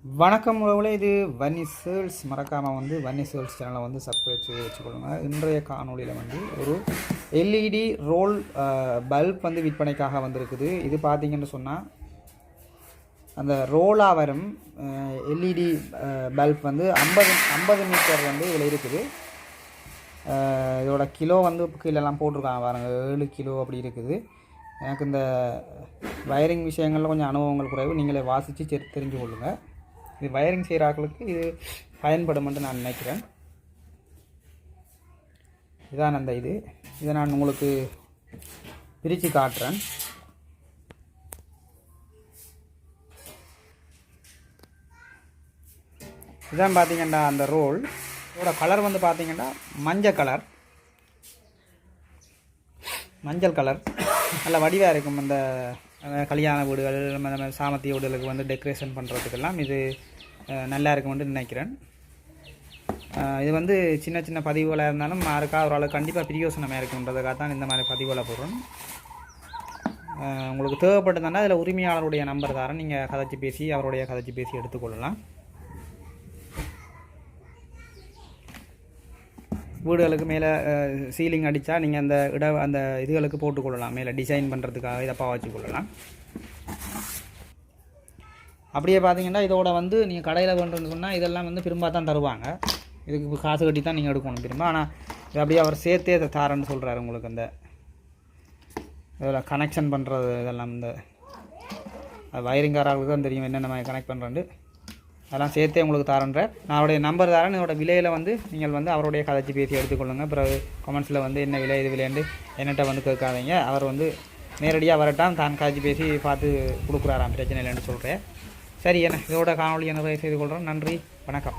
வணக்கம் உறவுகளே, இது வன்னி சேல்ஸ். மறக்காமல் வன்னி சேல்ஸ் சேனலை சப்ஸ்கிரைப் செய்து வச்சுக்கொள்ளுங்க. இன்றைய காணொலியில் ஒரு எல்இடி ரோல் பல்ப் விற்பனைக்காக வந்திருக்குது. இது பார்த்தீங்கன்னு சொன்னால் அந்த ரோலாக வரும் எல்இடி பல்ப் 50 மீட்டர் இதில் இருக்குது. இதோட கிலோ கீழெல்லாம் போட்டிருக்காங்க பாருங்க, 7 கிலோ அப்படி இருக்குது. எனக்கு இந்த வயரிங் விஷயங்களில் கொஞ்சம் அனுபவங்கள் குறைவு, நீங்களே வாசித்து தெரிஞ்சு கொள்ளுங்கள். இது வயரிங் செய்கிற ஆட்களுக்கு இது பயன்படும் என்று நான் நினைக்கிறேன். இதான் அந்த இதை நான் உங்களுக்கு பிரித்து காட்டுறேன். இதான் பார்த்தீங்கன்னா அந்த ரோல் இதோட கலர் பார்த்தீங்கன்னா மஞ்சள் கலர் நல்ல வடிவாக இருக்கும். அந்த கல்யாண வீடுகள் சாமத்திய வீடுகளுக்கு டெக்கரேஷன் பண்ணுறதுக்கெல்லாம் இது நல்லா இருக்கும்னு நினைக்கிறேன். இது சின்ன சின்ன பதிவுகளாக இருந்தாலும் யாருக்காக ஒரு ஆளுக்கு கண்டிப்பாக பிரியோசனமாக இருக்குன்றதுக்காக தான் இந்த மாதிரி பதிவுகளை போடுறோம். உங்களுக்கு தேவைப்பட்டதுன்னா அதில் உரிமையாளருடைய நம்பர் தரேன், நீங்கள் கதைச்சி பேசி எடுத்துக்கொள்ளலாம். வீடுகளுக்கு மேலே சீலிங் அடித்தா நீங்கள் அந்த இதுகளுக்கு போட்டுக்கொள்ளலாம், மேலே டிசைன் பண்ணுறதுக்காக இதை வச்சுக்கொள்ளலாம். அப்படியே பார்த்தீங்கன்னா இதோட நீங்கள் கடையில் வேண்டுன்னு சொன்னால் இதெல்லாம் திரும்ப தான் தருவாங்க. இதுக்கு காசு கட்டி தான் நீங்கள் எடுக்கணும் திரும்ப. ஆனால் இது அப்படியே அவர் சேர்த்தே அதை தாரன்னு சொல்கிறாரு. உங்களுக்கு அந்த இதில் கனெக்ஷன் பண்ணுறது இதெல்லாம் இந்த வயரிங்காரர்களுக்கு தான் தெரியும் என்னென்ன மாதிரி கனெக்ட் பண்ணுறேன்ட்டு. அதெல்லாம் சேர்த்தே உங்களுக்கு தாரன்ற. நான் அவருடைய நம்பர் தரேன். இதோட விலையில் நீங்கள் அவருடைய கதைச்சி பேசி எடுத்துக்கொள்ளுங்கள். பிறகு கமெண்ட்ஸில் என்ன விலை இது விலைன்னு என்னட்ட கேட்காதீங்க. அவர் நேரடியாக வரட்டான், தான் கதைச்சி பேசி பார்த்து கொடுக்குறாராம், பிரச்சனை இல்லைன்னு சொல்கிறேன். சரி, இதோட காணொலி நிறைவு செய்து கொள்கிறோம். நன்றி, வணக்கம்.